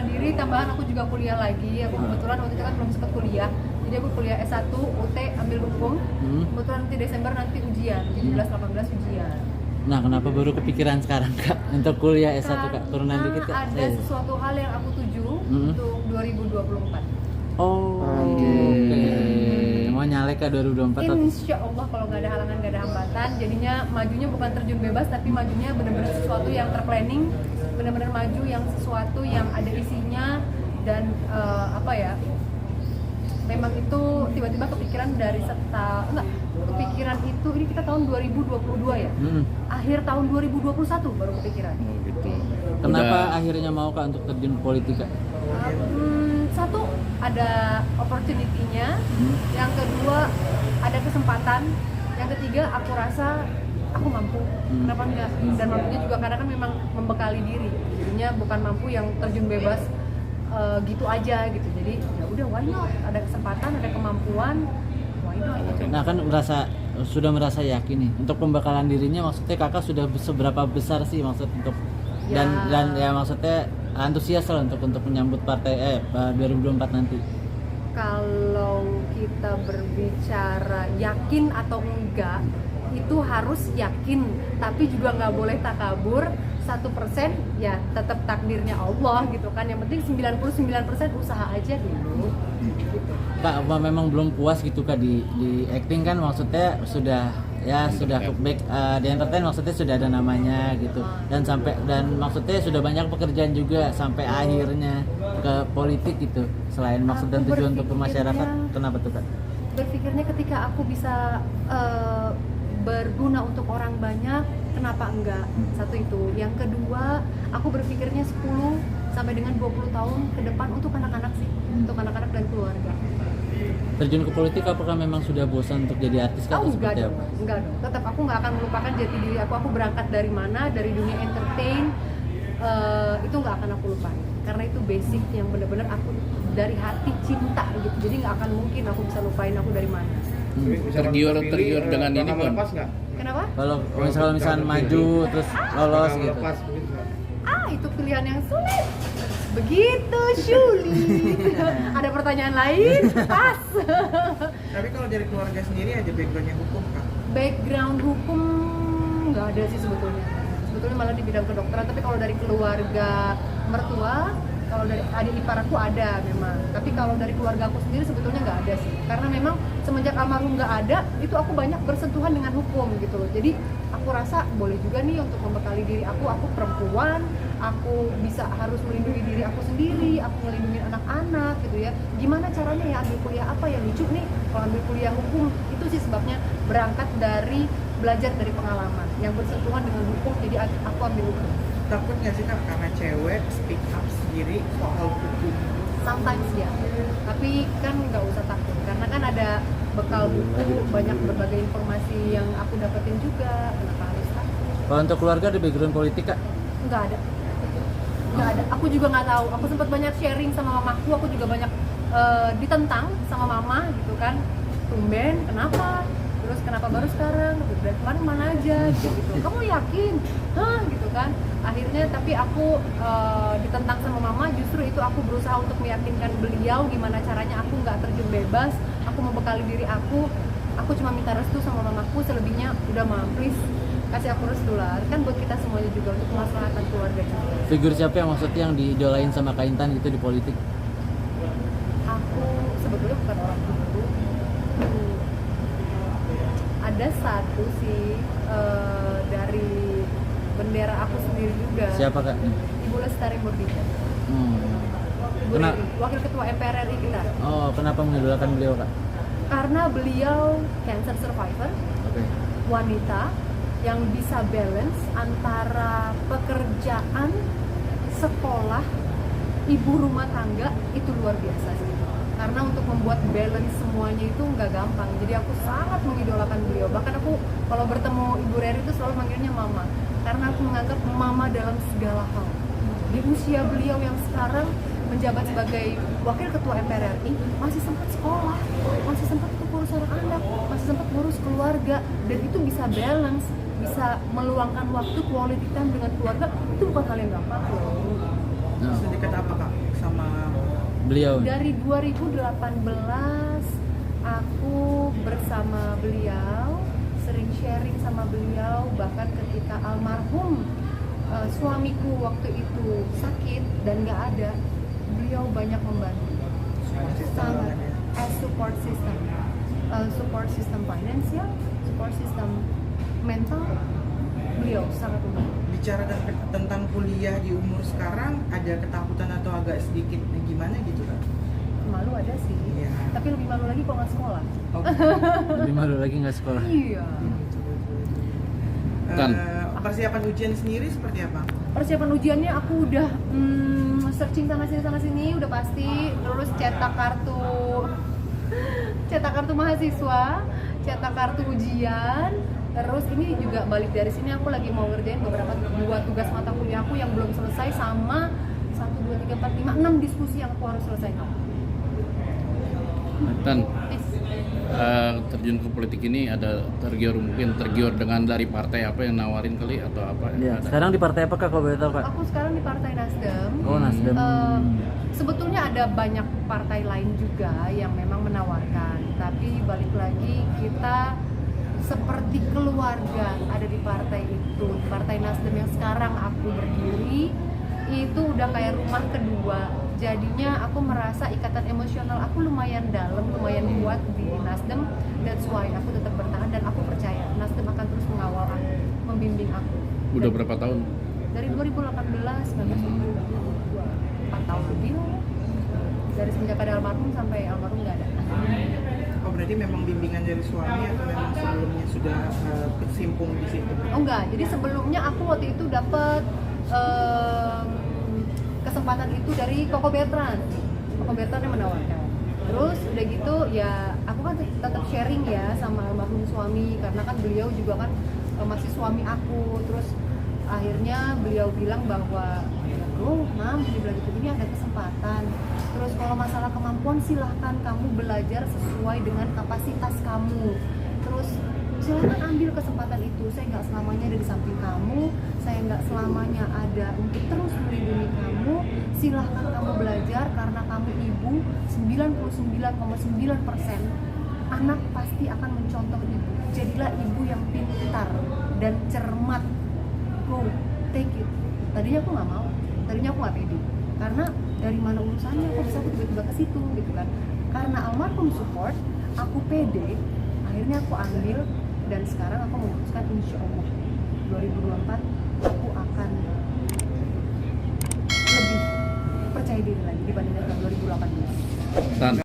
pembelaan diri, tambahan aku juga kuliah lagi. Aku kebetulan waktu itu kan belum sempat kuliah, jadi aku kuliah S1 UT ambil hukum. Kebetulan nanti Desember nanti ujian, 17-18 ujian. Nah, kenapa baru kepikiran sekarang Kak untuk kuliah S1 Kak? Turunan dikit Kak. Ada sesuatu hal yang aku tuju untuk 2024. Oh, oke. Mau nyalek Kak 2024 atau? Insya Allah kalau nggak ada halangan, nggak ada hambatan, jadinya majunya bukan terjun bebas, tapi majunya benar-benar sesuatu yang terplanning, benar-benar maju yang sesuatu yang ada isinya dan memang itu tiba-tiba kepikiran dari kepikiran itu, ini kita tahun 2022 ya, akhir tahun 2021 baru kepikiran. Oh gitu. Kenapa akhirnya mau Kak untuk terjun politik Kak? Satu, ada opportunity-nya, yang kedua ada kesempatan, yang ketiga aku rasa aku mampu, kenapa enggak? Dan mampunya juga karena kan memang membekali diri, jadinya bukan mampu yang terjun bebas gitu aja gitu. Jadi ya udah, why not? Ada kesempatan, ada kemampuan, why not? Nah kan sudah merasa yakin nih untuk pembekalan dirinya, maksudnya kakak sudah seberapa besar sih maksud untuk dan ya maksudnya antusias lah untuk menyambut partai 2024 nanti. Kalau kita berbicara yakin atau enggak, itu harus yakin, tapi juga nggak boleh takabur. 1% ya tetap takdirnya Allah gitu kan. Yang penting 99% usaha aja dulu gitu. Kak, apa memang belum puas gitu Kak di acting kan, maksudnya sudah back di entertain, maksudnya sudah ada namanya gitu, dan maksudnya sudah banyak pekerjaan juga sampai akhirnya ke politik gitu, selain maksud dan tujuan untuk masyarakat. Kenapa tuh Kak? Berpikirnya ketika aku bisa berguna untuk orang banyak, kenapa enggak? Satu itu. Yang kedua, aku berpikirnya 10 sampai dengan 20 tahun ke depan untuk anak-anak sih, untuk anak-anak dan keluarga. Terjun ke politik apakah memang sudah bosan untuk jadi artis Kak? Enggak dong. Tetap aku nggak akan melupakan jati diri aku. Aku berangkat dari mana? Dari dunia entertain. Itu nggak akan aku lupain. Karena itu basic yang benar-benar aku dari hati cinta gitu. Jadi nggak akan mungkin aku bisa lupain aku dari mana. Tergiur dengan ini pun. Kenapa? Kalau misalnya maju terus lolos gitu. Itu pilihan yang sulit. Begitu sulit. Ada pertanyaan lain? Pas. Tapi kalau dari keluarga sendiri aja backgroundnya hukum Kak? Background hukum nggak ada sih sebetulnya. Sebetulnya malah di bidang kedokteran. Tapi kalau dari keluarga mertua, kalau dari adik ipar aku ada memang. Tapi kalau dari keluarga aku sendiri sebetulnya nggak ada sih. Karena memang semenjak almarhum nggak ada, itu aku banyak bersentuhan dengan hukum gitu loh. Jadi aku rasa boleh juga nih untuk membekali diri aku perempuan, aku bisa harus melindungi diri aku sendiri, aku melindungi anak-anak gitu ya. Gimana caranya ya ambil kuliah apa yang lucu nih kalau ambil kuliah hukum? Itu sih sebabnya berangkat dari belajar dari pengalaman yang bersentuhan dengan hukum, jadi aku ambil hukum. Takut nggak sih Kak karena cewek speak up sendiri soal hukum? Sometimes ya, tapi kan nggak usah takut karena kan ada bekal buku, banyak berbagai informasi yang aku dapetin juga. Kenapa harus takut? Kalau untuk keluarga ada background politik Kak? Nggak ada. Aku juga nggak tahu. Aku sempat banyak sharing sama mamaku, aku juga banyak ditentang sama mama gitu kan. Tumben, kenapa? Terus kenapa baru sekarang? Dari kemarin mana aja gitu. Kamu yakin? Hah gitu kan. Akhirnya tapi aku ditentang sama mama, justru itu aku berusaha untuk meyakinkan beliau gimana caranya aku nggak terjun bebas, aku membekali diri aku cuma minta restu sama mamaku, selebihnya udah mama please kasih aku restu lah, kan buat kita semuanya juga untuk kemaslahatan keluarga juga. Figur siapa yang maksudnya yang diidolain sama Kak Intan gitu di politik? Aku sebetulnya bukan orang itu. Ada satu sih dari bendera aku sendiri juga. Siapa Kak? Ibu Lestari Murdika. Ibu Kenapa? Wakil Ketua MPR RI kita. Oh, kenapa mengidolakan beliau Kak? Karena beliau cancer survivor, wanita yang bisa balance antara pekerjaan, sekolah, ibu rumah tangga, itu luar biasa sih. Karena untuk membuat balance semuanya itu nggak gampang. Jadi aku sangat mengidolakan beliau. Bahkan aku kalau bertemu Ibu Reri itu selalu manggilnya Mama. Karena aku menganggap Mama dalam segala hal. Di usia beliau yang sekarang menjabat sebagai Wakil Ketua MPR RI, masih sempat sekolah, masih sempat ngurus anak-anak, masih sempat ngurus keluarga, dan itu bisa balance, bisa meluangkan waktu quality time dengan keluarga, itu bukan hal yang gampang loh. Sedekat apa Kak sama Beliau. Dari 2018 aku bersama beliau, sering sharing sama beliau, bahkan ketika almarhum suamiku waktu itu sakit dan nggak ada, beliau banyak membantu. Sangat as support system finansial, support system mental, beliau sangat membantu. bicara tentang kuliah di umur sekarang, ada ketakutan atau agak sedikit gimana gitu kan? Malu ada sih, Iya. tapi lebih malu lagi kalau nggak sekolah. Lebih malu lagi nggak sekolah. Iya. Tan. Persiapan ujian sendiri seperti apa? Persiapan ujiannya aku udah searching sana sini udah pasti, terus cetak kartu mahasiswa, cetak kartu ujian. Terus ini juga balik dari sini aku lagi mau ngerjain dua tugas mata kuliah aku yang belum selesai, sama 1, 2, 3, 4, 5, 6 diskusi yang aku harus selesaikan. Dan Yes. terjun ke politik ini ada tergiur dengan dari partai apa yang nawarin kali atau apa? Iya. Ada. Sekarang di partai apa Kak, kalau boleh tahu Kak? Aku sekarang di Partai Nasdem. Oh, Nasdem. Sebetulnya ada banyak partai lain juga yang memang menawarkan, tapi balik lagi kita seperti keluarga ada di partai itu. Partai Nasdem yang sekarang aku berdiri itu udah kayak rumah kedua. Jadinya aku merasa ikatan emosional aku lumayan dalam, lumayan kuat di Nasdem. That's why aku tetap bertahan dan aku percaya Nasdem akan terus mengawal aku, membimbing aku. Udah berapa tahun? Dari 2018, 4 tahun lebih lah ya. Dari semenjak ada almarhum sampai almarhum nggak ada. Oh, berarti memang bimbingan dari suami atau memang sebelumnya sudah kesimpung di situ? Oh enggak, jadi sebelumnya aku waktu itu dapat kesempatan itu dari Koko Bertrand. Koko Bertrand yang menawarkan. Terus udah gitu ya aku kan tetap sharing ya sama almarhum suami, karena kan beliau juga kan masih suami aku. Terus akhirnya beliau bilang bahwa Mam, dia bilang gitu, ini ada kesempatan. Terus kalau masalah kemampuan silahkan kamu belajar sesuai dengan kapasitas kamu. Terus silahkan ambil kesempatan itu. Saya nggak selamanya ada di samping kamu, saya nggak selamanya ada untuk terus melindungi kamu. Silahkan kamu belajar, karena kamu ibu. 99,9% anak pasti akan mencontoh ibu. Jadilah ibu yang pintar dan cermat. Go, take it. Tadinya aku nggak mau, tadinya aku nggak pede, karena dari mana urusannya kok bisa aku tiba-tiba ke situ gitu kan. Karena almarhum support, aku pede, akhirnya aku ambil. Dan sekarang aku memutuskan insya Allah 2024 aku akan lebih percaya diri lagi dibandingkan 2018. Tan,